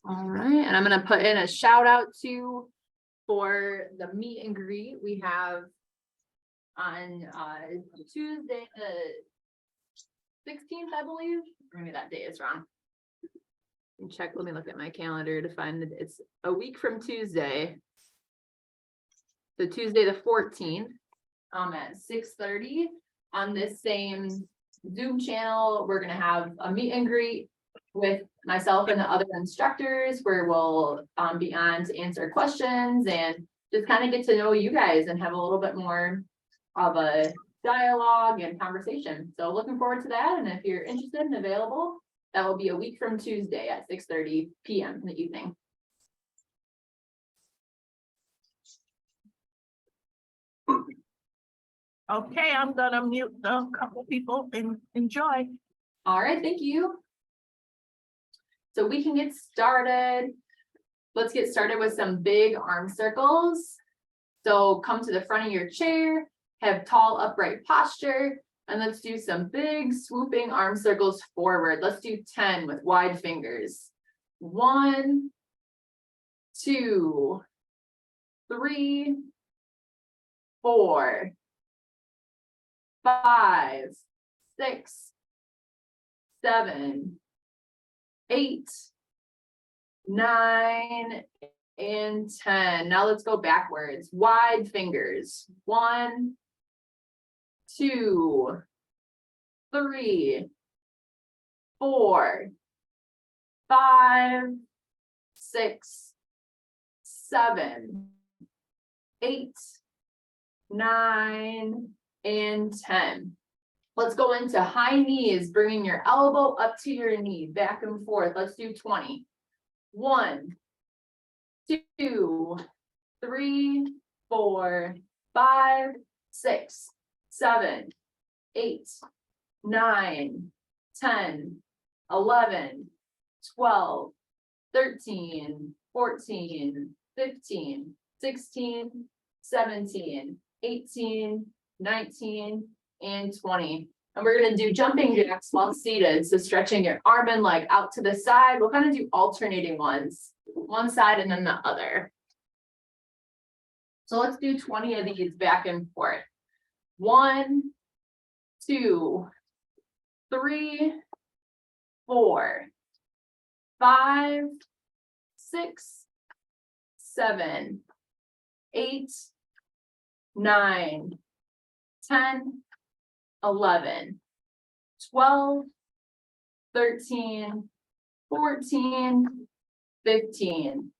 All right, and I'm gonna put in a shout out to for the meet and greet we have on Tuesday, 16th, I believe. Maybe that day is wrong. Check, let me look at my calendar to find that it's a week from Tuesday. So Tuesday the 14th, at 6:30 on this same Zoom channel, we're gonna have a meet and greet with myself and the other instructors where we'll be on to answer questions and just kind of get to know you guys and have a little bit more of a dialogue and conversation. So looking forward to that. And if you're interested and available, that will be a week from Tuesday at 6:30 p.m. in the evening. Okay, I'm gonna mute a couple people and enjoy. All right, thank you. So we can get started. Let's get started with some big arm circles. So come to the front of your chair, have tall upright posture, and let's do some big swooping arm circles forward. Let's do 10 with wide fingers. 1, 2, 3, 4, 5, 6, 7, 8, 9, and 10. Now let's go backwards. Wide fingers. 1, 2, 3, 4, 5, 6, 7, 8, 9, and 10. Let's go into high knees, bringing your elbow up to your knee, back and forth. Let's do 20. 1, 2, 3, 4, 5, 6, 7, 8, 9, 10, 11, 12, 13, 14, 15, 16, 17, 18, 19, and 20. And we're going to do jumping jacks while seated. So stretching your arm and leg out to the side. We'll kind of do alternating ones, one side and then the other. So let's do 20 of these back and forth. 1, 2, 3, 4, 5, 6, 7, 8, 9, 10, 11, 12, 13, 14, 15,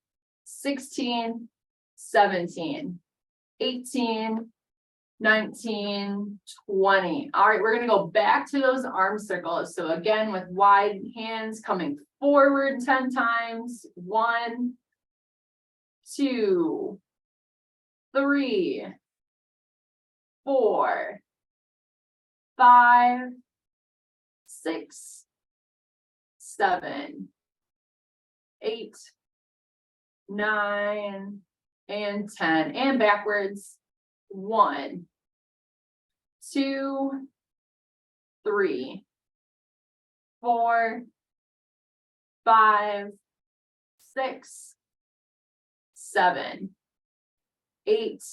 16, 17, 18, 19, 20. All right, we're going to go back to those arm circles. So again, with wide hands coming forward 10 times. 1, 2, 3, 4, 5, 6, 7, 8, 9, and 10. And backwards. 1, 2, 3, 4, 5, 6, 7, 8,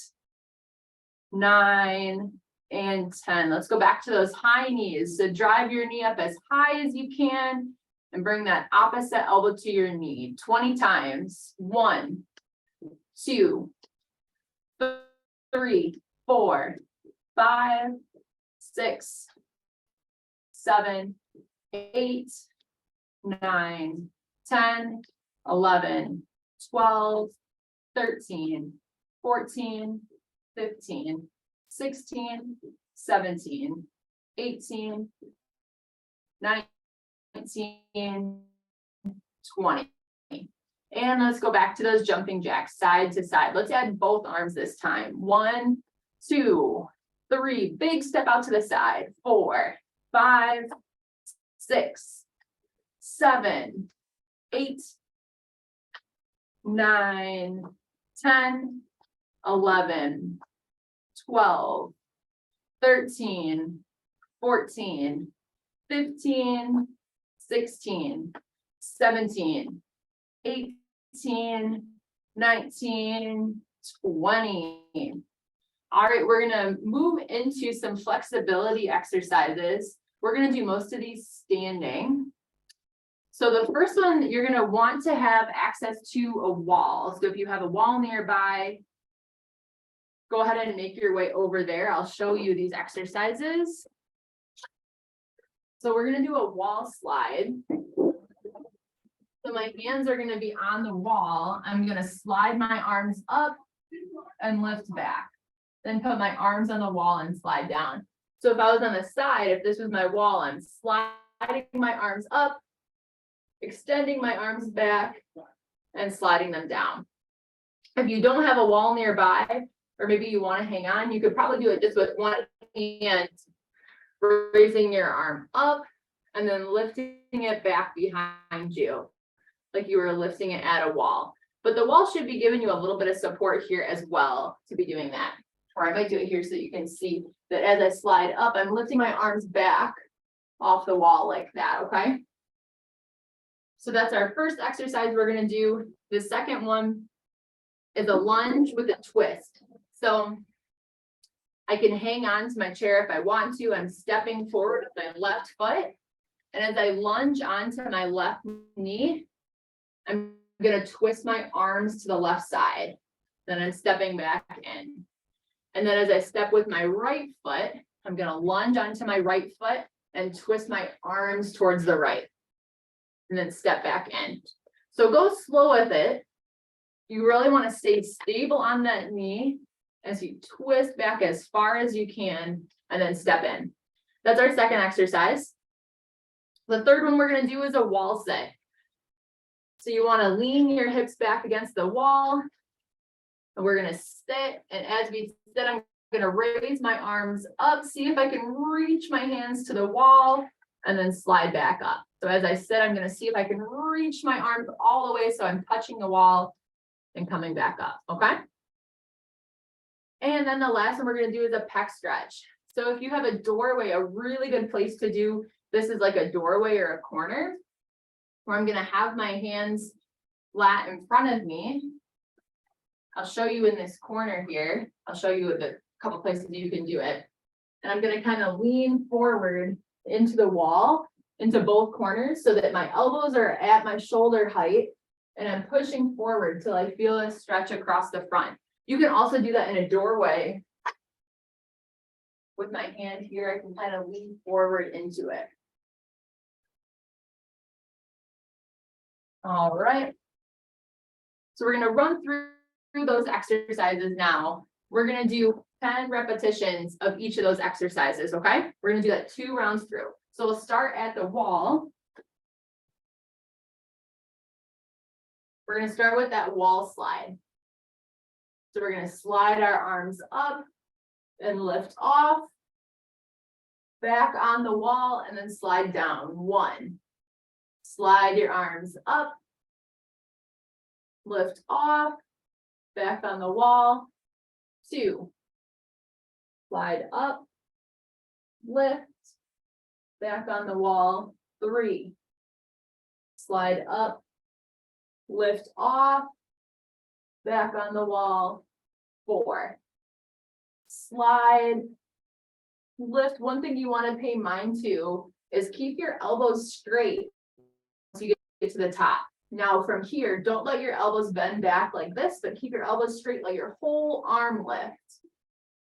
9, and 10. Let's go back to those high knees. So drive your knee up as high as you can and bring that opposite elbow to your knee 20 times. 1, 2, 3, 4, 5, 6, 7, 8, 9, 10, 11, 12, 13, 14, 15, 16, 17, 18, 19, 20. And let's go back to those jumping jacks, side to side. Let's add both arms this time. 1, 2, 3, big step out to the side. 4, 5, 6, 7, 8, 9, 10, 11, 12, 13, 14, 15, 16, 17, 18, 19, 20. All right, we're gonna move into some flexibility exercises. We're gonna do most of these standing. So the first one, you're gonna want to have access to a wall. So if you have a wall nearby, go ahead and make your way over there. I'll show you these exercises. So we're gonna do a wall slide. So my hands are gonna be on the wall. I'm gonna slide my arms up and lift back. Then put my arms on the wall and slide down. So if I was on the side, if this was my wall, I'm sliding my arms up, extending my arms back, and sliding them down. If you don't have a wall nearby, or maybe you want to hang on, you could probably do it just with one hand, raising your arm up and then lifting it back behind you, like you were lifting it at a wall. But the wall should be giving you a little bit of support here as well to be doing that. Or I might do it here so you can see that as I slide up, I'm lifting my arms back off the wall like that, okay? So that's our first exercise we're gonna do. The second one is a lunge with a twist. So I can hang on to my chair if I want to. I'm stepping forward with my left foot. And as I lunge onto my left knee, I'm gonna twist my arms to the left side. Then I'm stepping back in. And then as I step with my right foot, I'm gonna lunge onto my right foot and twist my arms towards the right. And then step back in. So go slow with it. You really want to stay stable on that knee as you twist back as far as you can and then step in. That's our second exercise. The third one we're going to do is a wall sit. So you want to lean your hips back against the wall. And we're going to sit. And as we sit, I'm going to raise my arms up, see if I can reach my hands to the wall and then slide back up. So as I sit, I'm going to see if I can reach my arms all the way so I'm touching the wall and coming back up, okay? And then the last one we're going to do is a pec stretch. So if you have a doorway, a really good place to do this is like a doorway or a corner where I'm going to have my hands flat in front of me. I'll show you in this corner here. I'll show you a couple places you can do it. And I'm going to kind of lean forward into the wall, into both corners so that my elbows are at my shoulder height and I'm pushing forward till I feel a stretch across the front. You can also do that in a doorway. With my hand here, I can kind of lean forward into it. All right. So we're going to run through those exercises now. We're going to do 10 repetitions of each of those exercises, okay? We're going to do that 2 rounds through. So we'll start at the wall. We're going to start with that wall slide. So we're going to slide our arms up and lift off, back on the wall, and then slide down. 1. Slide your arms up, lift off, back on the wall. 2. Slide up, lift, back on the wall. 3. Slide up, lift off, back on the wall. 4. Slide, lift. One thing you want to pay mind to is keep your elbows straight as you get to the top. Now from here, don't let your elbows bend back like this, but keep your elbows straight, let your whole arm lift.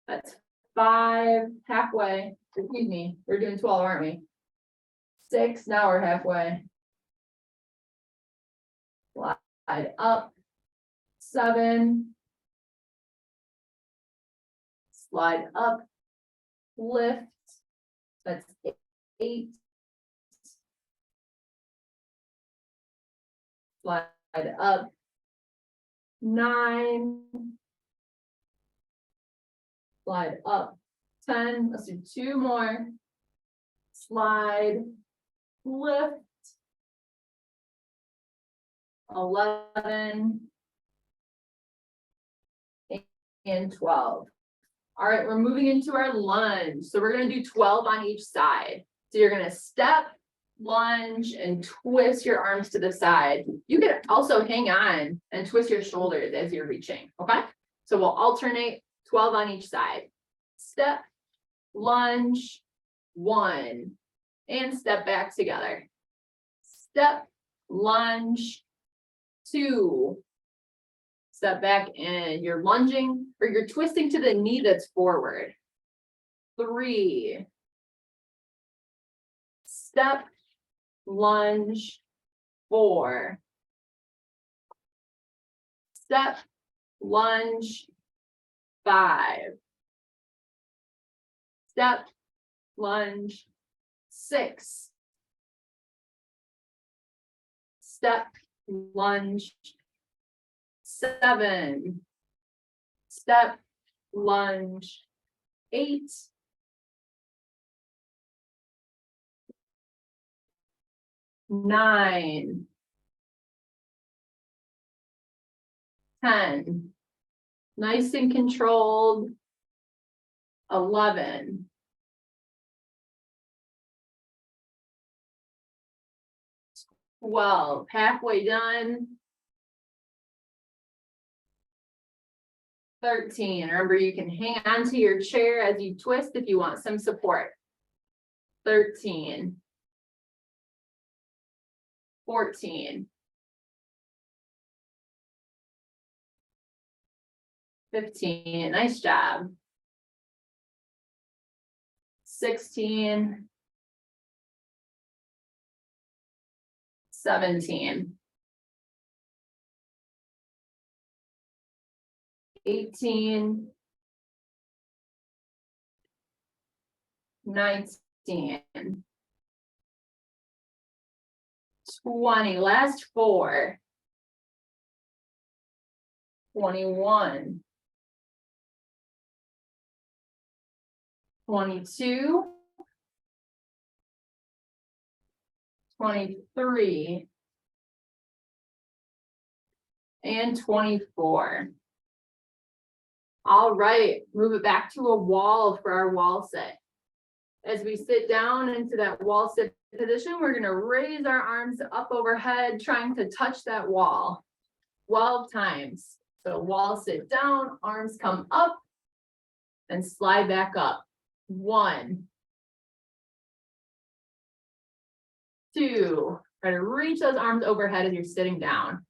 That's 5, halfway. Excuse me, we're doing 12, aren't we? 6, now we're halfway. Slide up. 7. Slide up. Lift. That's 8. Slide up. 9. Slide up. 10. Let's do 2 more. Slide. Lift. 11. And 12. All right, we're moving into our lunge. So we're going to do 12 on each side. So you're going to step, lunge and twist your arms to the side. You can also hang on and twist your shoulders as you're reaching, okay? So we'll alternate 12 on each side. Step, lunge, 1, and step back together. Step, lunge, 2, step back, and you're lunging or you're twisting to the knee that's forward. 3, step, lunge, 4, step, lunge, 5, step, lunge, 6, step, lunge, 7, step, lunge, 8, 9, 10, nice and controlled, 11, 12, halfway done, 13, remember you can hang on to your chair as you twist if you want some support, 13, 14, 15, nice job, 16, 17, 18, 19, 20, last 4, 21, 22, 23, and 24. All right, move it back to a wall for our wall sit. As we sit down into that wall sit position, we're going to raise our arms up overhead, trying to touch that wall 12 times. So wall sit down, arms come up and slide back up. 1, 2, try to reach those arms overhead as you're sitting down.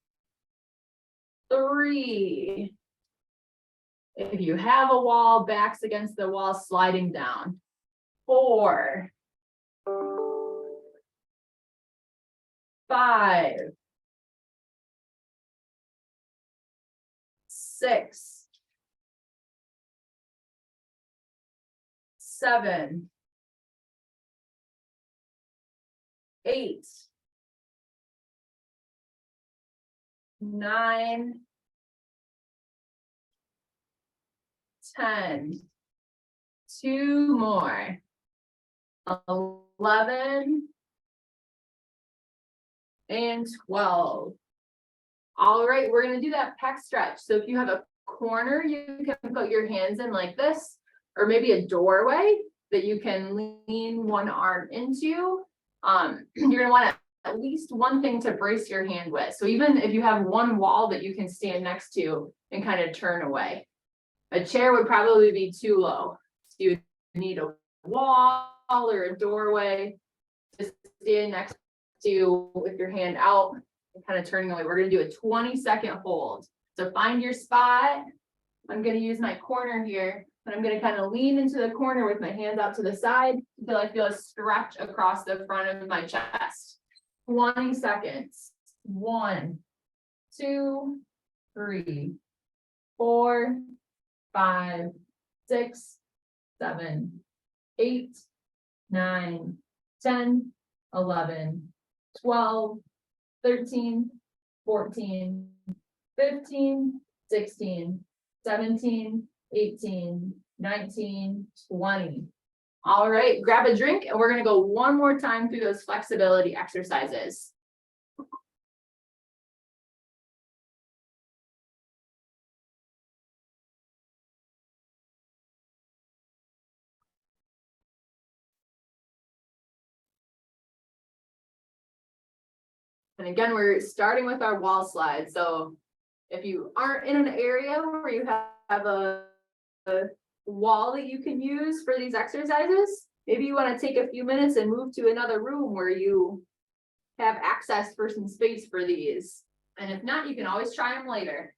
3, if you have a wall, backs against the wall, sliding down. 4, 5, 6, 7, 8, 9, 10, 2 more, 11, and 12. All right, we're going to do that pec stretch. So if you have a corner, you can put your hands in like this, or maybe a doorway that you can lean one arm into. You're going to want at least one thing to brace your hand with. So even if you have one wall that you can stand next to and kind of turn away. A chair would probably be too low. So you need a wall or a doorway to stand next to with your hand out and kind of turning away. We're going to do a 20-second hold. So find your spot. I'm going to use my corner here, but I'm going to kind of lean into the corner with my hands out to the side until I feel a stretch across the front of my chest. 20 seconds. 1, 2, 3, 4, 5, 6, 7, 8, 9, 10, 11, 12, 13, 14, 15, 16, 17, 18, 19, 20. All right, grab a drink and we're going to go one more time through those flexibility exercises. And again, we're starting with our wall slide. So if you aren't in an area where you have a wall that you can use for these exercises, maybe you want to take a few minutes and move to another room where you have access for some space for these. And if not, you can always try them later.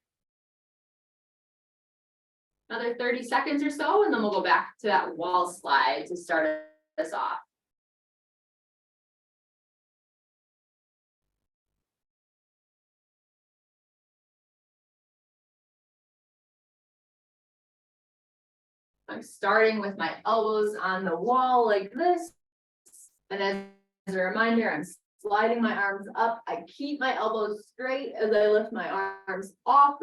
Another 30 seconds or so, and then we'll go back to that wall slide to start us off. I'm starting with my elbows on the wall like this. And as a reminder, I'm sliding my arms up. I keep my elbows straight as I lift my arms off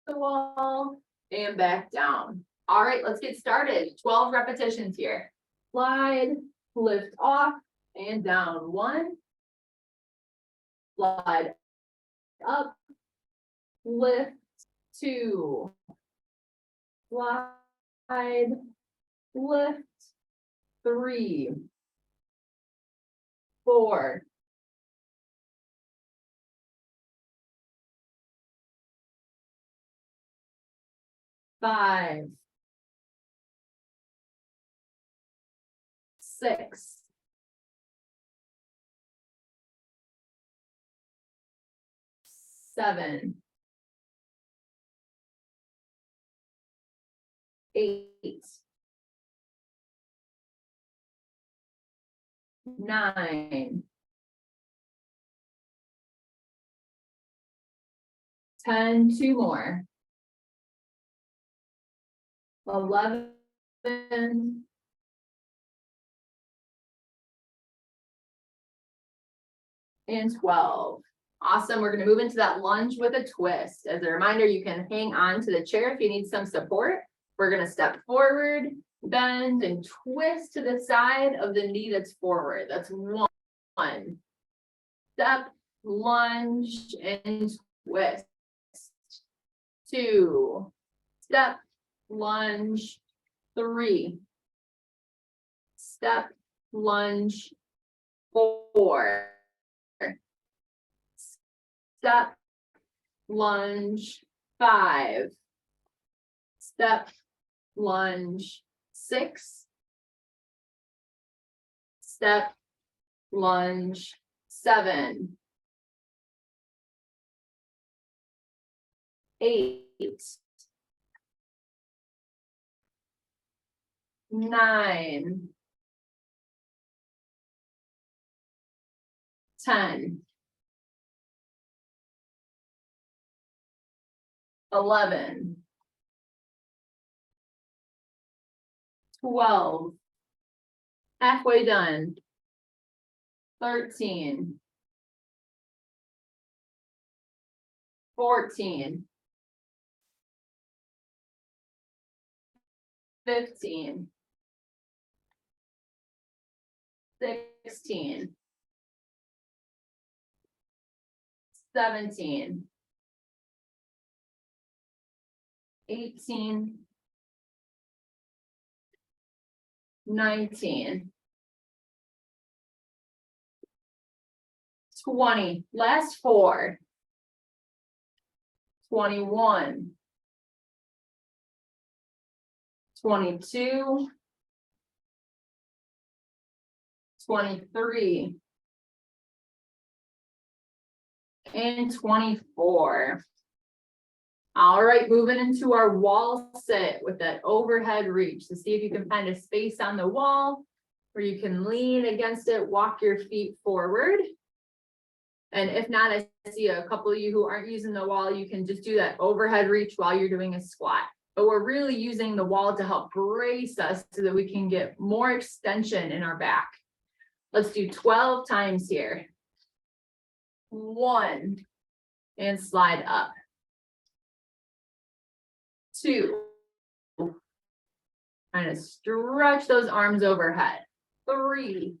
the wall and back down. All right, let's get started. 12 repetitions here. Slide, lift off and down. 1. Slide up, lift. 2. Slide, lift. 3. 4. 5. 6. 7. 8. 9. 10. 2 more. 11. And 12. Awesome. We're going to move into that lunge with a twist. As a reminder, you can hang on to the chair if you need some support. We're going to step forward, bend, and twist to the side of the knee that's forward. That's 1. Step, lunge, and twist. 2. Step, lunge. 3. Step, lunge. 4. Step, lunge. 5. Step, lunge. 6. Step, lunge. 7. 8. 9. 10. 11. 12. Halfway done. 13. 14. 15. 16. 17. 18. 19. 20. Last 4. 21. 22. 23. And 24. All right, moving into our wall sit with that overhead reach. So see if you can find a space on the wall where you can lean against it, walk your feet forward. And if not, I see a couple of you who aren't using the wall, you can just do that overhead reach while you're doing a squat. But we're really using the wall to help brace us so that we can get more extension in our back. Let's do 12 times here. 1, and slide up. 2, kind of stretch those arms overhead. 3,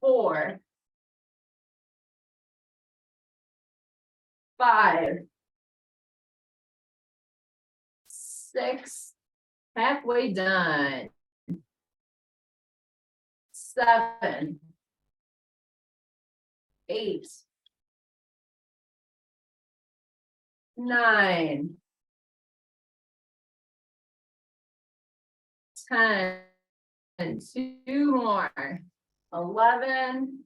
4, 5, 6, halfway done. 7, 8, 9, 10, and 2 more, 11,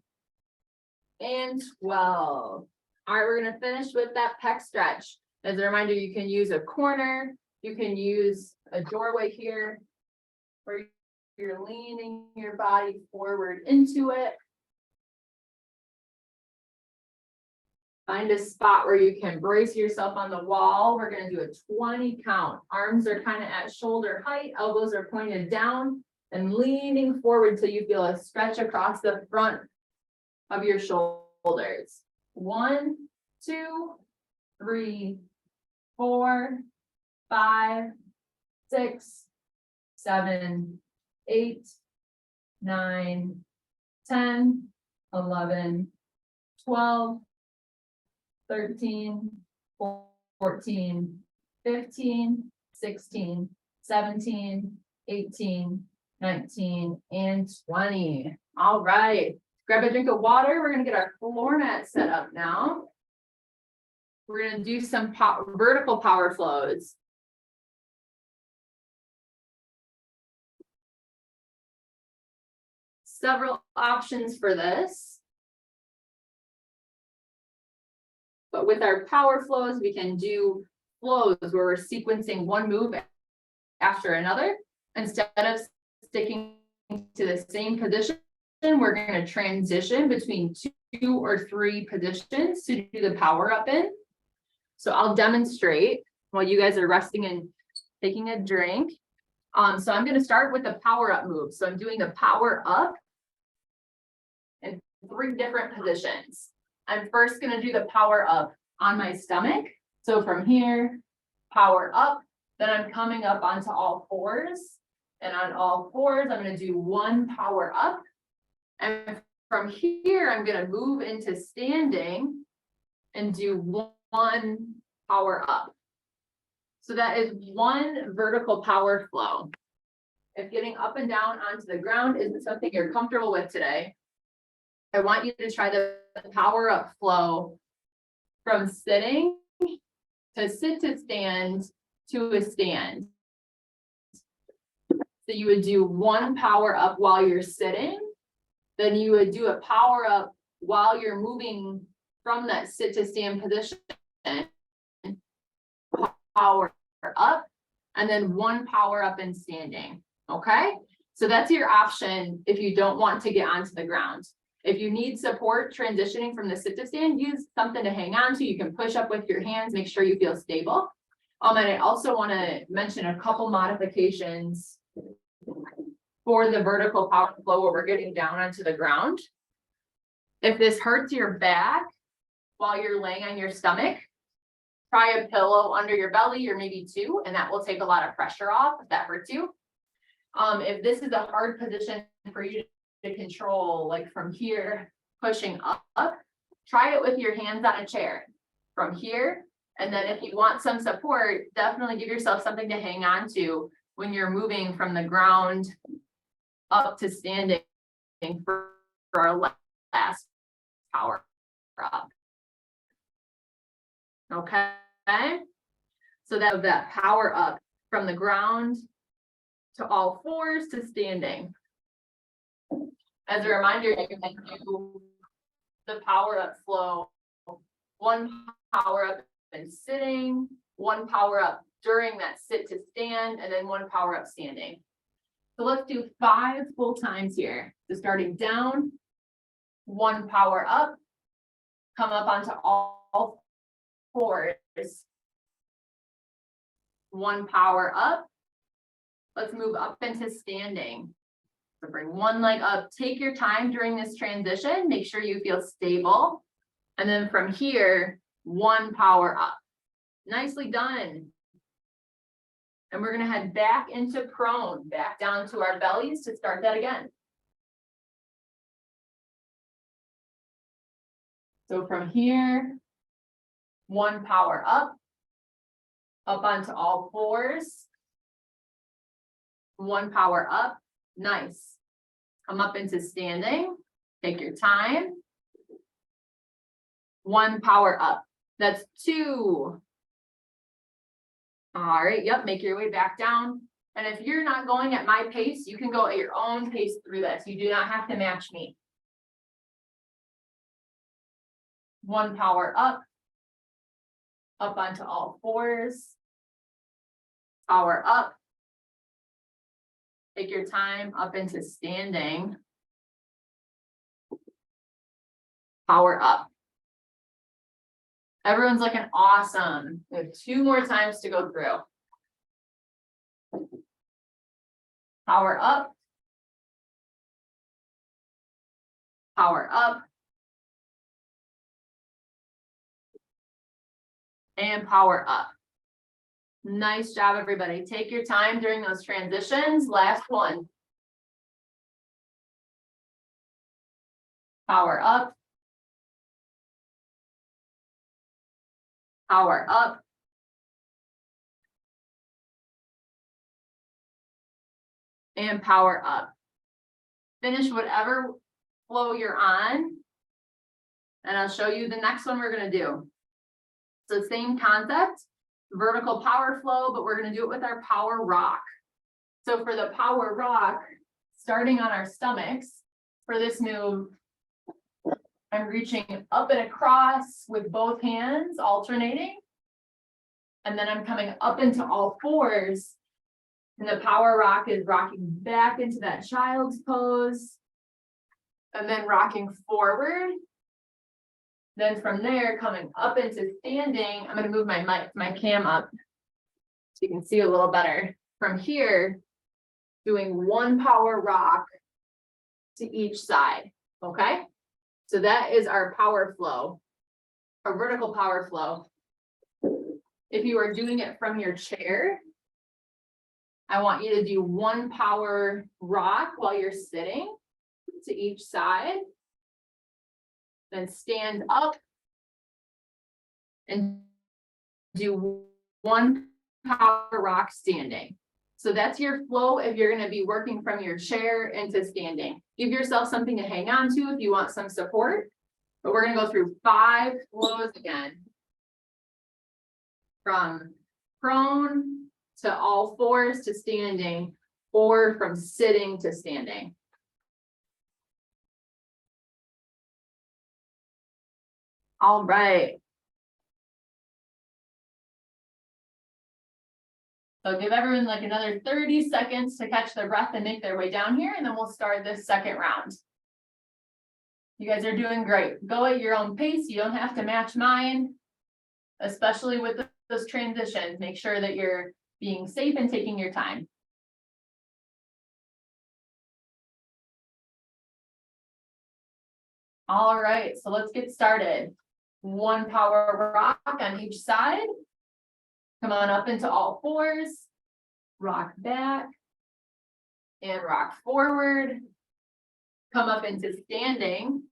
and 12. All right, we're gonna finish with that pec stretch. As a reminder, you can use a corner, you can use a doorway here, where you're leaning your body forward into it. Find a spot where you can brace yourself on the wall. We're gonna do a 20 count. Arms are kind of at shoulder height, elbows are pointed down, and leaning forward till you feel a stretch across the front of your shoulders. 1, 2, 3, 4, 5, 6, 7, 8, 9, 10, 11, 12, 13, 14, 15, 16, 17, 18, 19, and 20. All right, grab a drink of water. We're gonna get our floor mat set up now. We're gonna do some vertical power flows. Several options for this. But with our power flows, we can do flows where we're sequencing one move after another. Instead of sticking to the same position, we're going to transition between 2 or 3 positions to do the power up in. So I'll demonstrate while you guys are resting and taking a drink. So I'm going to start with the power up move. So I'm doing the power up in 3 different positions. I'm first going to do the power up on my stomach. So from here, power up, then I'm coming up onto all 4s. And on all 4s, I'm going to do 1 power up. And from here, I'm going to move into standing and do 1 power up. So that is 1 vertical power flow. If getting up and down onto the ground isn't something you're comfortable with today, I want you to try the power up flow from sitting to sit to stand to a stand. So you would do 1 power up while you're sitting, then you would do a power up while you're moving from that sit to stand position, power up, and then 1 power up in standing. Okay, so that's your option if you don't want to get onto the ground. If you need support transitioning from the sit to stand, use something to hang on to. You can push up with your hands, make sure you feel stable. And I also want to mention a couple modifications for the vertical power flow where we're getting down onto the ground. If this hurts your back while you're laying on your stomach, try a pillow under your belly or maybe 2, and that will take a lot of pressure off if that hurts you. If this is a hard position for you to control, like from here, pushing up, try it with your hands on a chair from here. And then if you want some support, definitely give yourself something to hang on to when you're moving from the ground up to standing for our last power up. Okay, so that power up from the ground to all 4s to standing. As a reminder, you can do the power up flow, 1 power up in sitting, 1 power up during that sit to stand, and then 1 power up standing. So let's do 5 full times here. So starting down, 1 power up, come up onto all 4s, 1 power up. Let's move up into standing. So bring 1 leg up, take your time during this transition, make sure you feel stable. And then from here, 1 power up. Nicely done. And we're gonna head back into prone, back down to our bellies to start that again. So from here, 1 power up onto all 4s, 1 power up, nice. Come up into standing, take your time. 1 power up. That's 2. All right, yep, make your way back down. And if you're not going at my pace, you can go at your own pace through this. You do not have to match me. 1 power up onto all 4s. Power up. Take your time up into standing. Power up. Everyone's looking awesome. We have 2 more times to go through. Power up. Power up. And power up. Nice job, everybody. Take your time during those transitions. Last one. Power up. Power up. And power up. Finish whatever flow you're on. And I'll show you the next one we're going to do. So same concept, vertical power flow, but we're going to do it with our power rock. So for the power rock, starting on our stomachs, for this move, I'm reaching up and across with both hands, alternating. And then I'm coming up into all 4s. And the power rock is rocking back into that child's pose. And then rocking forward. Then from there, coming up into standing, I'm going to move my cam up so you can see a little better. From here, doing 1 power rock to each side, okay? So that is our power flow, our vertical power flow. If you are doing it from your chair, I want you to do 1 power rock while you're sitting to each side. Then stand up and do 1 power rock standing. So that's your flow if you're going to be working from your chair into standing. Give yourself something to hang on to if you want some support. But we're going to go through 5 flows again. From prone to all 4s to standing, or from sitting to standing. All right. So give everyone like another 30 seconds to catch their breath and make their way down here, and then we'll start this second round. You guys are doing great. Go at your own pace. You don't have to match mine, especially with those transitions. Make sure that you're being safe and taking your time. All right, so let's get started. 1 power rock on each side. Come on up into all 4s. Rock back and rock forward. Come up into standing.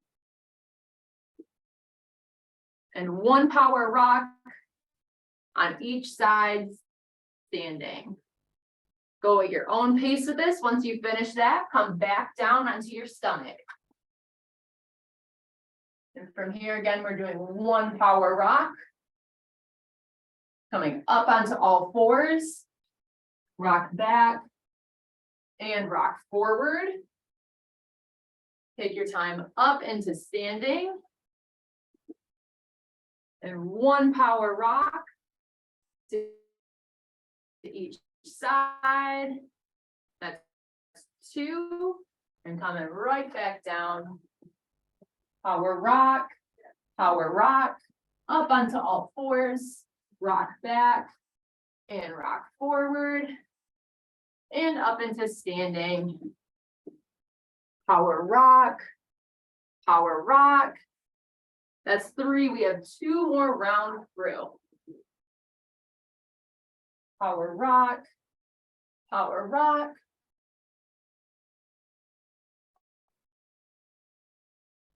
And 1 power rock on each side, standing. Go at your own pace with this. Once you finish that, come back down onto your stomach. And from here again, we're doing 1 power rock. Coming up onto all 4s. Rock back and rock forward. Take your time up into standing. And 1 power rock to each side. That's 2. And coming right back down. Power rock, up onto all 4s, rock back and rock forward and up into standing. Power rock. That's 3. We have 2 more rounds through. Power rock.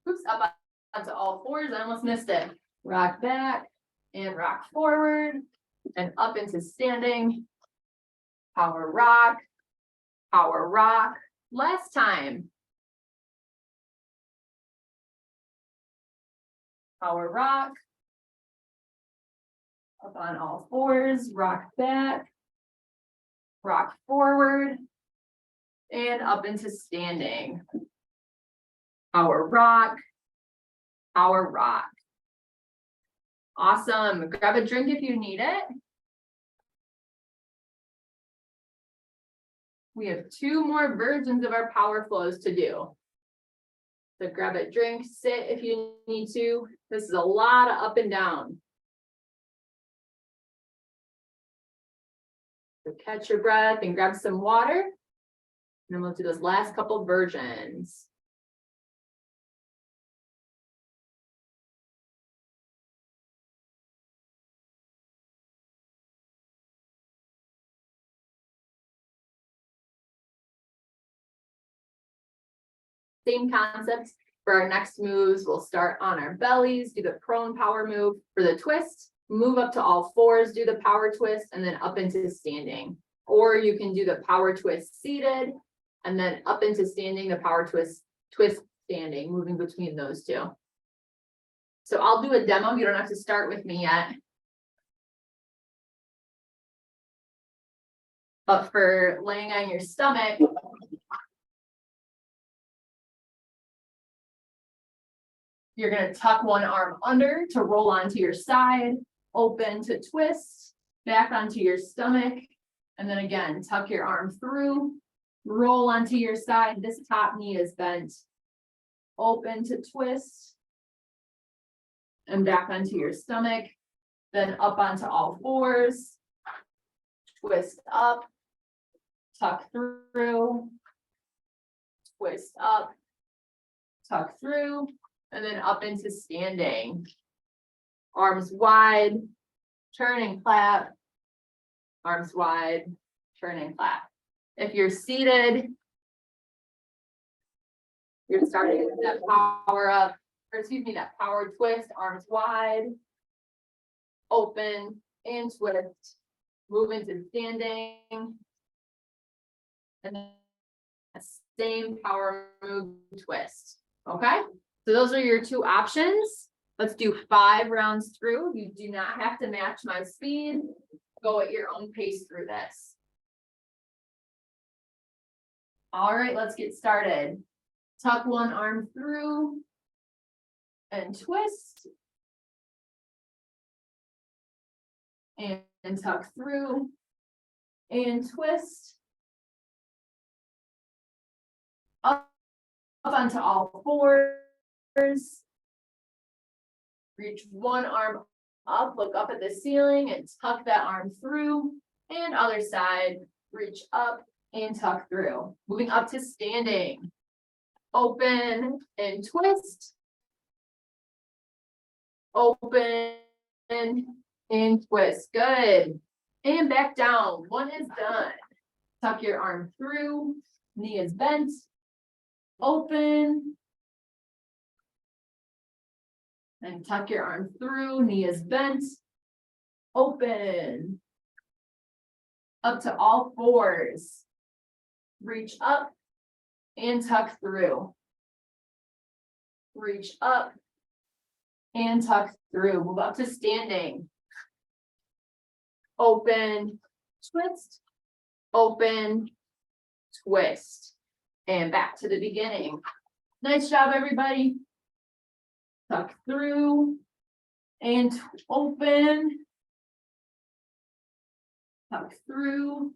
Oops, up onto all 4s. I almost missed it. Rock back and rock forward and up into standing. Power rock. Last time. power rock. Up on all fours, rock back. Rock forward. And up into standing. Power rock. Power rock. Awesome. Grab a drink if you need it. We have 2 more versions of our power flows to do. So grab a drink, sit if you need to. This is a lot of up and down. So catch your breath and grab some water. And then we'll do those last couple versions. Same concepts for our next moves. We'll start on our bellies, do the prone power move. For the twist, move up to all fours, do the power twist, and then up into standing. Or you can do the power twist seated, and then up into standing, the power twist standing, moving between those 2. So I'll do a demo. You don't have to start with me yet. But for laying on your stomach, you're going to tuck one arm under to roll onto your side, open to twist, back onto your stomach, and then again, tuck your arm through, roll onto your side. This top knee is bent, open to twist, and back onto your stomach, then up onto all fours, twist up, tuck through, twist up, tuck through, and then up into standing. Arms wide, turn and clap. Arms wide, turn and clap. If you're seated, you're starting with that power up, or excuse me, that power twist, arms wide, open and twist, move into standing. And then same power move twist. Okay? So those are your 2 options. Let's do 5 rounds through. You do not have to match my speed. Go at your own pace through this. All right, let's get started. Tuck one arm through and twist. And tuck through and twist. Up onto all fours. Reach one arm up, look up at the ceiling and tuck that arm through. And other side, reach up and tuck through. Moving up to standing. Open and twist. Open and twist. Good. And back down. One is done. Tuck your arm through. Knee is bent. Open. And tuck your arm through, knee is bent, open, up to all fours, reach up and tuck through, reach up and tuck through, move up to standing, open, twist, open, twist, and back to the beginning. Nice job, everybody. Tuck through and open. Tuck through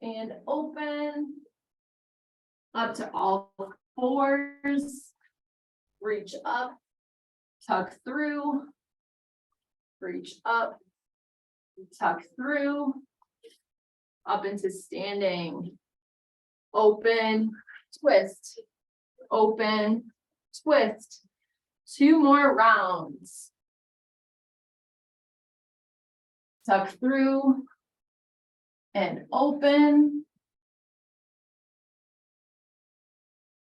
and open. Up to all fours. Reach up. Tuck through. Reach up. Tuck through. Up into standing. Open. Twist. Open. Twist. 2 more rounds. Tuck through and open.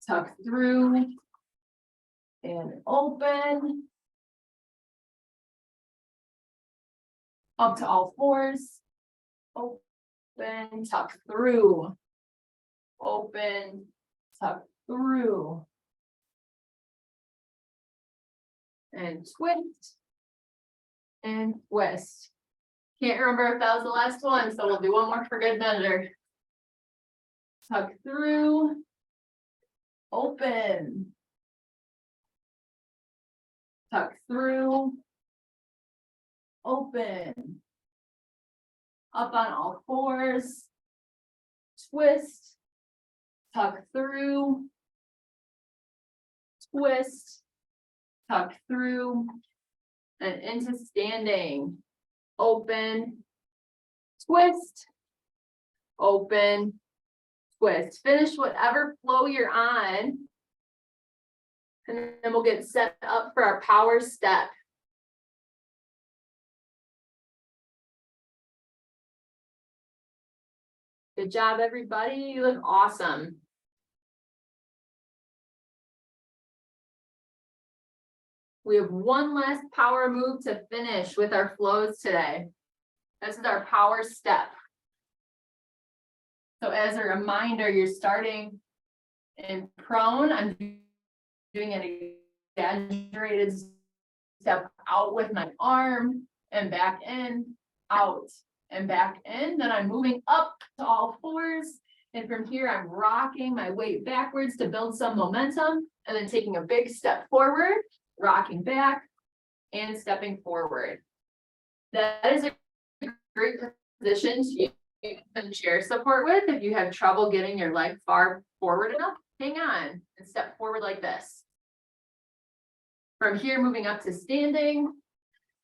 Tuck through and open. Up to all fours. Open, tuck through. Open, tuck through. and twist and twist. Can't remember if that was the last one, so we'll do one more for good measure. Tuck through, open. Tuck through, open. Up on all fours, twist, tuck through, twist, tuck through, and into standing. Open, twist, open, twist. Finish whatever flow you're on. And then we'll get set up for our power step. Good job, everybody. You look awesome. We have one last power move to finish with our flows today. This is our power step. So as a reminder, you're starting in prone. I'm doing an exaggerated step out with my arm and back in, out and back in. Then I'm moving up to all fours. And from here, I'm rocking my weight backwards to build some momentum and then taking a big step forward, rocking back and stepping forward. That is a great position to use some chair support with. If you have trouble getting your leg far forward enough, hang on and step forward like this. From here, moving up to standing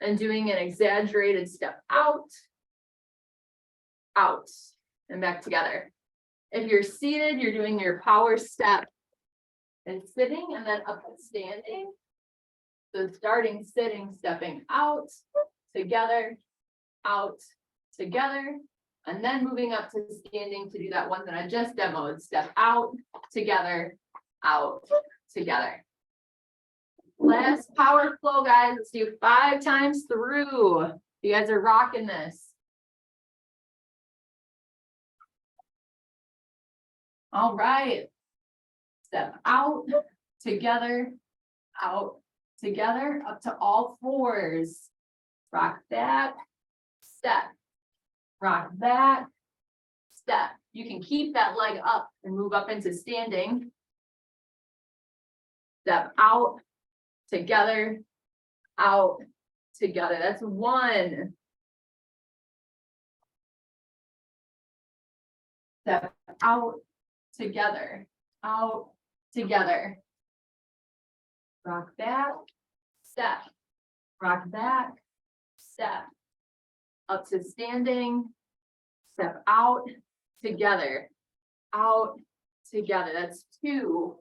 and doing an exaggerated step out, out, and back together. If you're seated, you're doing your power step and sitting and then up to standing. So starting sitting, stepping out, together, out, together, and then moving up to standing to do that one that I just demoed. Step out, together, out, together. Last power flow, guys. Let's do 5 times through. You guys are rocking this. All right. Step out, together, out, together, up to all fours. Rock that, step. Rock that, step. You can keep that leg up and move up into standing. Step out, together, out, together. That's 1. Step out, together, out, together. Rock back, step. Rock back, step. Up to standing, step out, together, out, together. That's 2.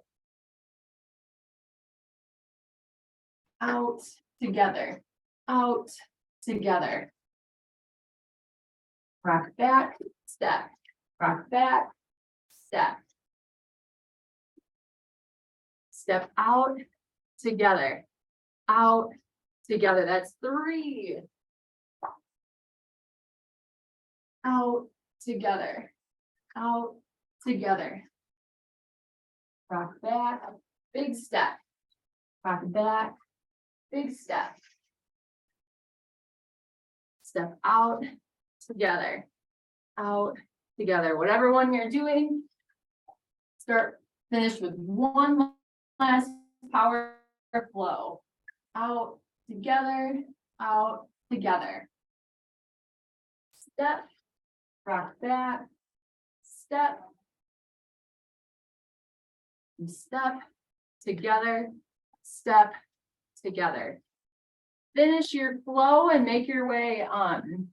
Out, together, out, together. Rock back, step. Rock back, step. Step out, together, out, together. That's 3. Out, together, out, together. Rock back, big step. Rock back, big step. Step out, together, out, together. Whatever one you're doing, finish with one last power flow. Out, together, out, together. Step, rock back, step, step, together, step, together. Finish your flow and make your way on.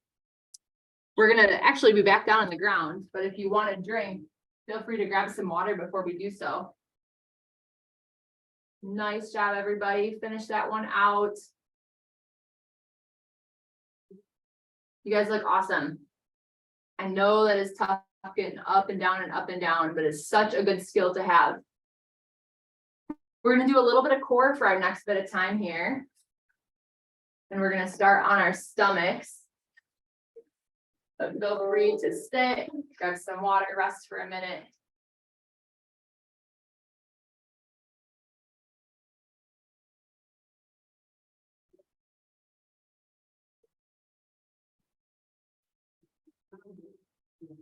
We're gonna actually be back down on the ground, but if you want to drink, feel free to grab some water before we do so. Nice job, everybody. Finish that one out. You guys look awesome. I know that it's tough getting up and down, but it's such a good skill to have. We're going to do a little bit of core for our next bit of time here. And we're going to start on our stomachs. So feel free to sit, grab some water, rest for a minute. And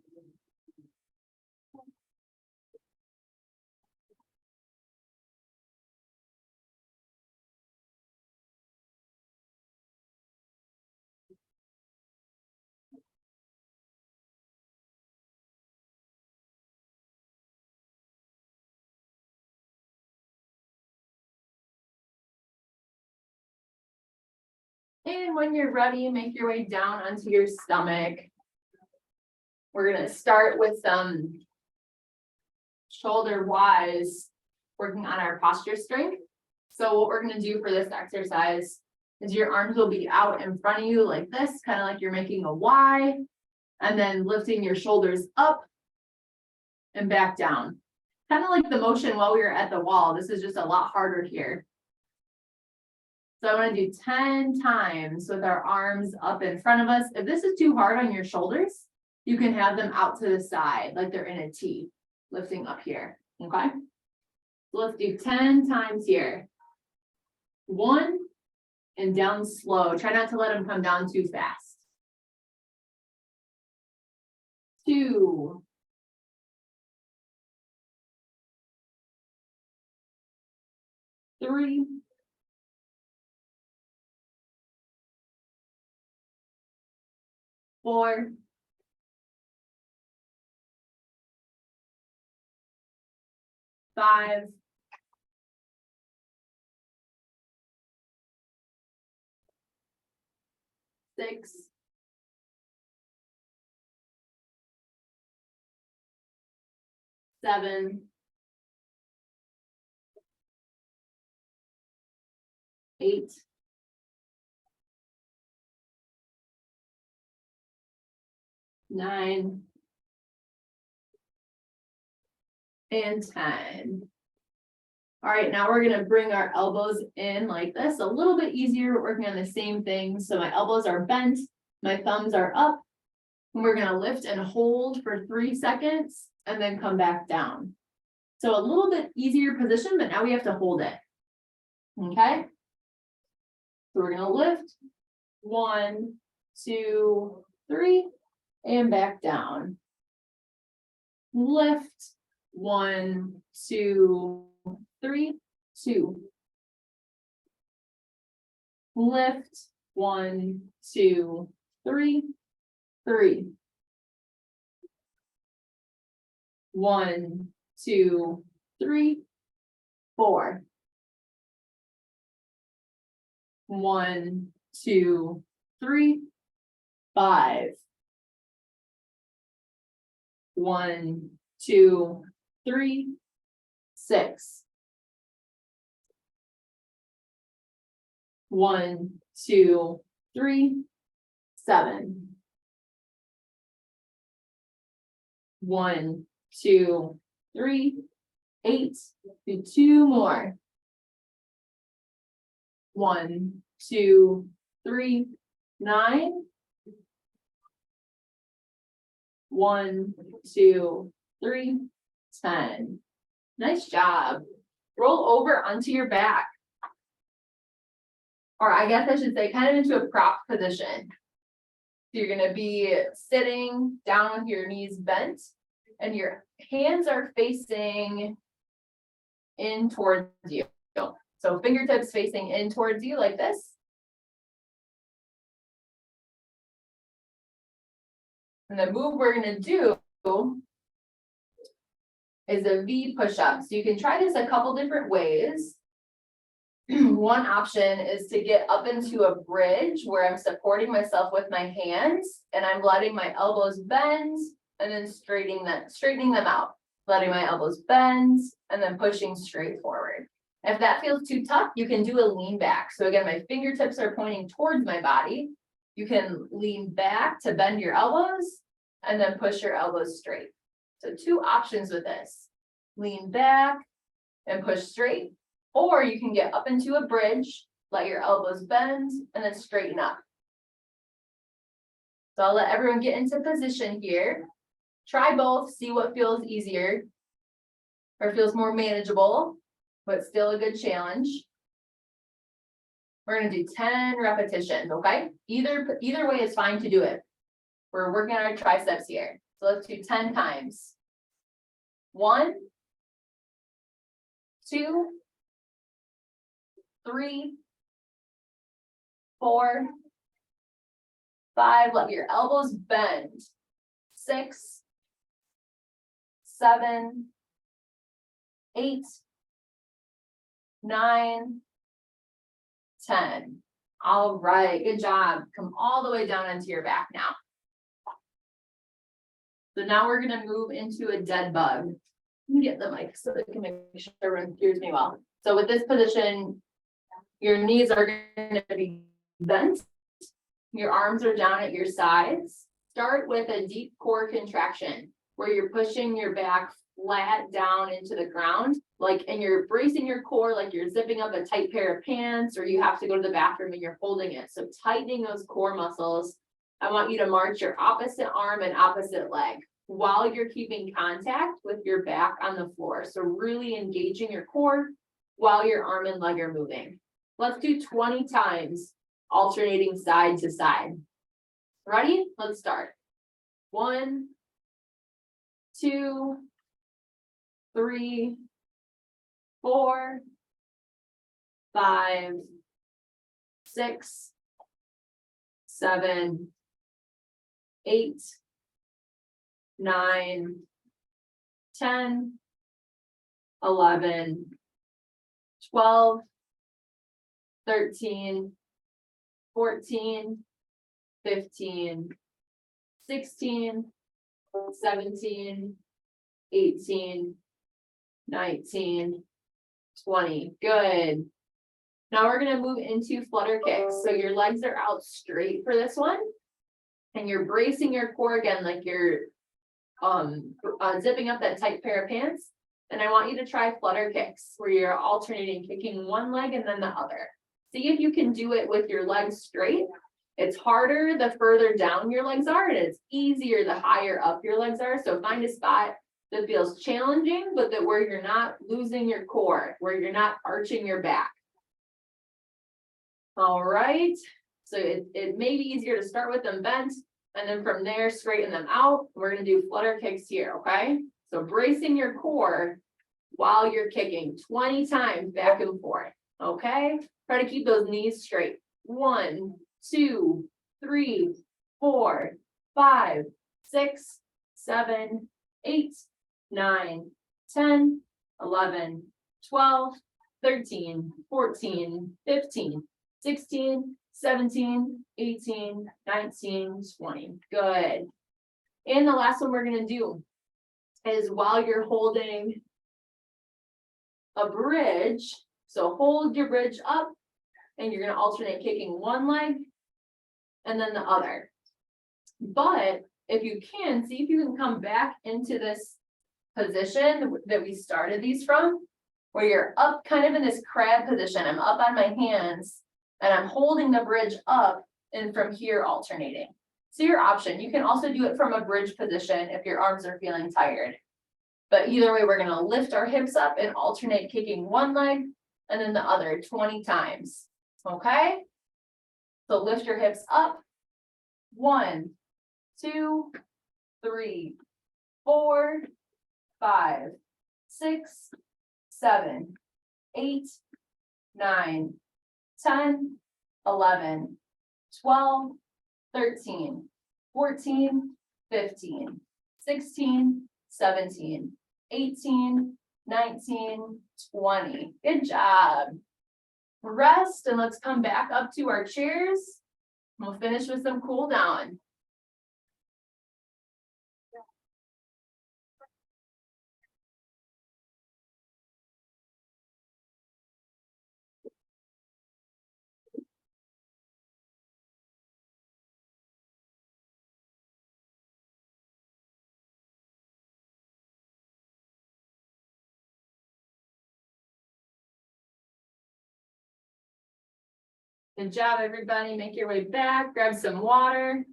when you're ready, make your way down onto your stomach. We're gonna start with some shoulder wise, working on our posture strength. So what we're gonna do for this exercise is your arms will be out in front of you like this, kind of like you're making a Y, and then lifting your shoulders up and back down. Kind of like the motion while we were at the wall. This is just a lot harder here. So I want to do 10 times with our arms up in front of us. If this is too hard on your shoulders, you can have them out to the side, like they're in a T, lifting up here, okay? So let's do 10 times here. 1, and down slow. Try not to let them come down too fast. 2. 3. 4. 5. 6. 7. 8. 9. And 10. All right, now we're gonna bring our elbows in like this, a little bit easier. We're working on the same thing. So my elbows are bent, my thumbs are up. And we're gonna lift and hold for 3 seconds and then come back down. So a little bit easier position, but now we have to hold it. Okay. So we're gonna lift 1, 2, 3, and back down. Lift 1, 2, 3, 2. Lift 1, 2, 3, 3. 1, 2, 3, 4. 1, 2, 3, 5. 1, 2, 3, 6. 1, 2, 3, 7. 1, 2, 3, 8. Do 2 more. 1, 2, 3, 9. 1, 2, 3, 10. Nice job. Roll over onto your back. Or I guess I should say kind of into a prop position. So you're gonna be sitting down with your knees bent and your hands are facing in towards you. So fingertips facing in towards you like this. And the move we're gonna do is a V push-up. So you can try this a couple different ways. One option is to get up into a bridge where I'm supporting myself with my hands and I'm letting my elbows bend and then straightening them out. Letting my elbows bend and then pushing straight forward. If that feels too tough, you can do a lean back. So again, my fingertips are pointing towards my body. You can lean back to bend your elbows and then push your elbows straight. So 2 options with this. Lean back and push straight. Or you can get up into a bridge, let your elbows bend, and then straighten up. So I'll let everyone get into position here. Try both, see what feels easier or feels more manageable, but still a good challenge. We're gonna do 10 repetitions, okay? Either way is fine to do it. We're working on our triceps here. So let's do 10 times. 1, 2, 3, 4, 5, let your elbows bend. 6, 7, 8, 9, 10. All right, good job. Come all the way down into your back now. So now we're gonna move into a dead bug. Let me get the mic so that I can make sure everyone hears me well. So with this position, your knees are gonna be bent. Your arms are down at your sides. Start with a deep core contraction where you're pushing your back flat down into the ground, and you're bracing your core like you're zipping up a tight pair of pants, or you have to go to the bathroom and you're holding it. So tightening those core muscles. I want you to march your opposite arm and opposite leg while you're keeping contact with your back on the floor. So really engaging your core while your arm and leg are moving. Let's do 20 times, alternating side to side. Ready? Let's start. 1, 2, 3, 4, 5, 6, 7, 8, 9, 10, 11, 12, 13, 14, 15, 16, 17, 18, 19, 20. Good. Now we're going to move into flutter kicks. So your legs are out straight for this one. And you're bracing your core again, like you're zipping up that tight pair of pants. And I want you to try flutter kicks where you're alternating, kicking one leg and then the other. See if you can do it with your legs straight. It's harder the further down your legs are, and it's easier the higher up your legs are. So find a spot that feels challenging, but that where you're not losing your core, where you're not arching your back. All right. So it may be easier to start with them bent, and then from there, straighten them out. We're going to do flutter kicks here, okay? So bracing your core while you're kicking 20 times back and forth, okay? Try to keep those knees straight. 1, 2, 3, 4, 5, 6, 7, 8, 9, 10, 11, 12, 13, 14, 15, 16, 17, 18, 19, 20. Good. And the last one we're going to do is while you're holding a bridge. So hold your bridge up and you're going to alternate kicking one leg and then the other. But if you can, see if you can come back into this position that we started these from, where you're up kind of in this crab position. I'm up on my hands and I'm holding the bridge up and from here alternating. So your option, you can also do it from a bridge position if your arms are feeling tired. But either way, we're going to lift our hips up and alternate kicking one leg and then the other 20 times. Okay? So lift your hips up. 1, 2, 3, 4, 5, 6, 7, 8, 9, 10, 11, 12, 13, 14, 15, 16, 17, 18, 19, 20. Good job. Rest and let's come back up to our chairs. We'll finish with some cool down. Good job, everybody. Make your way back, grab some water.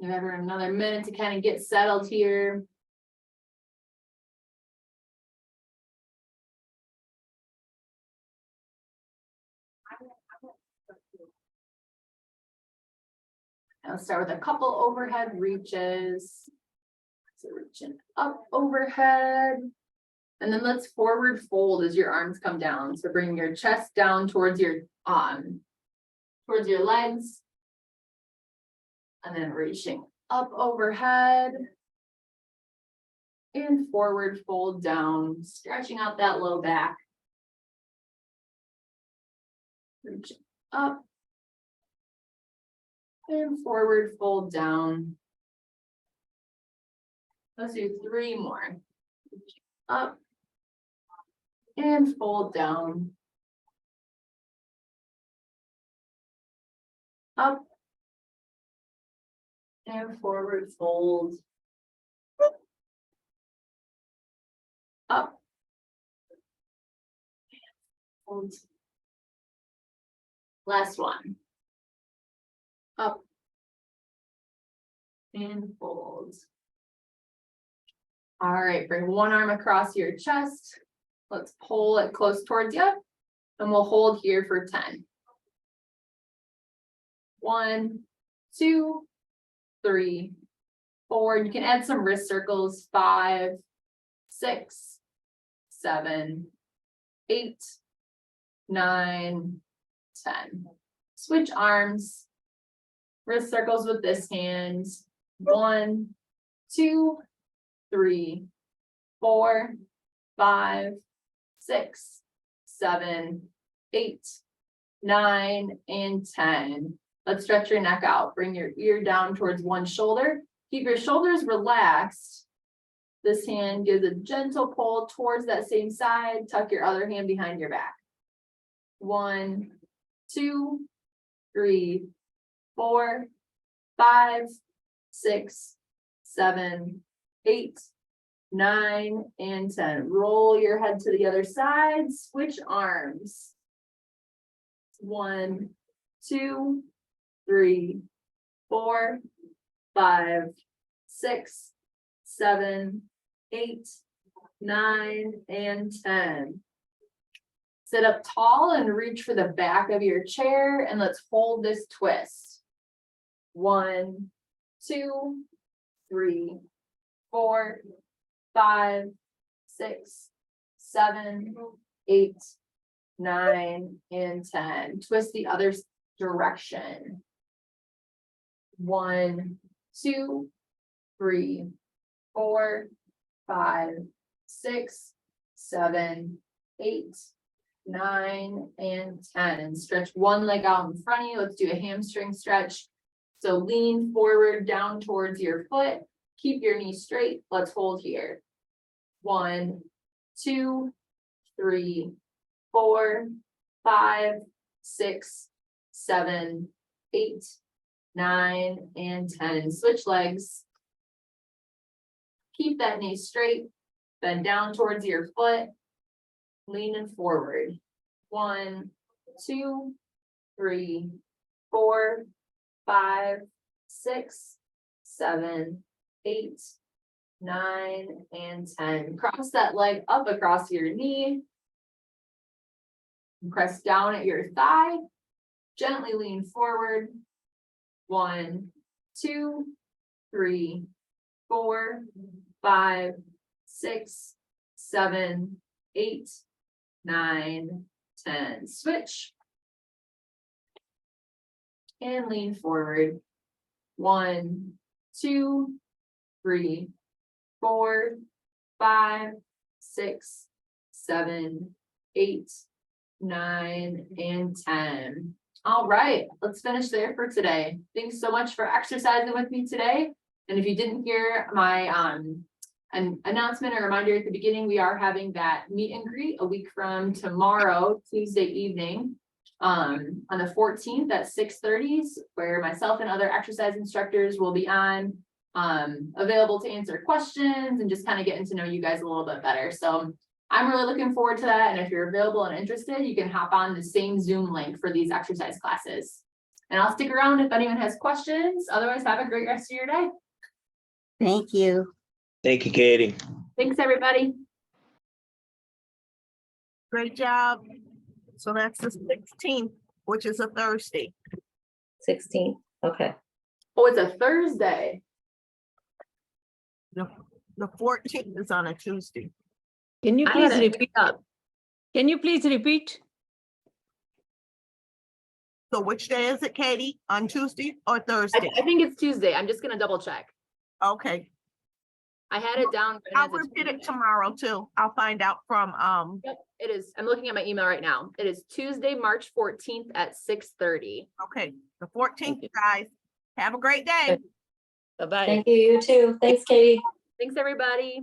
Give everyone another minute to kind of get settled here. And let's start with a couple overhead reaches. So reaching up overhead. And then let's forward fold as your arms come down. So bring your chest down towards your legs. And then reaching up overhead. And forward fold down, stretching out that low back. Reaching up. And forward fold down. Let's do 3 more. Up. And fold down. Up. And forward fold. Up. Fold. Last one. Up. And fold. All right, bring one arm across your chest. Let's pull it close towards you. And we'll hold here for 10. 1, 2, 3, 4. You can add some wrist circles. 5, 6, 7, 8, 9, 10. Switch arms. Wrist circles with this hand. 1, 2, 3, 4, 5, 6, 7, 8, 9, and 10. Let's stretch your neck out. Bring your ear down towards one shoulder. Keep your shoulders relaxed. This hand gives a gentle pull towards that same side. Tuck your other hand behind your back. 1, 2, 3, 4, 5, 6, 7, 8, 9, and 10. Roll your head to the other side. Switch arms. 1, 2, 3, 4, 5, 6, 7, 8, 9, and 10. Sit up tall and reach for the back of your chair, and let's hold this twist. 1, 2, 3, 4, 5, 6, 7, 8, 9, and 10. Twist the other direction. 1, 2, 3, 4, 5, 6, 7, 8, 9, and 10. Stretch one leg out in front of you. Let's do a hamstring stretch. So lean forward down towards your foot. Keep your knee straight. Let's hold here. 1, 2, 3, 4, 5, 6, 7, 8, 9, and 10. Switch legs. Keep that knee straight. Bend down towards your foot. Leaning forward. 1, 2, 3, 4, 5, 6, 7, 8, 9, and 10. Cross that leg up across your knee. Press down at your thigh. Gently lean forward. 1, 2, 3, 4, 5, 6, 7, 8, 9, 10. Switch. And lean forward. 1, 2, 3, 4, 5, 6, 7, 8, 9, and 10. All right, let's finish there for today. Thanks so much for exercising with me today. And if you didn't hear my an announcement or reminder at the beginning, we are having that meet and greet a week from tomorrow, Tuesday evening, on the 14th at 6:30, where myself and other exercise instructors will be on, available to answer questions and just kind of getting to know you guys a little bit better. So I'm really looking forward to that. And if you're available and interested, you can hop on the same Zoom link for these exercise classes. And I'll stick around if anyone has questions. Otherwise, have a great rest of your day. Thank you. Thank you, Katie. Thanks, everybody. Great job. So that's the 16th, which is a Thursday. 16. Okay. Oh, it's a Thursday. The 14th is on a Tuesday. Can you I please had it repeat? up. Can you please repeat? So which day is it, Katie? On Tuesday or Thursday? I think it's Tuesday. I'm just gonna double check. Okay, I had it down. I'll as a repeat it Tuesday. tomorrow too. I'll find out from, Yep, it is. I'm looking at my email right now. It is Tuesday, March 14th at 6:30. okay, the 14th, you. guys. Have a great day. Bye-bye. Thank you, you too. Thanks, Katie. Thanks, everybody.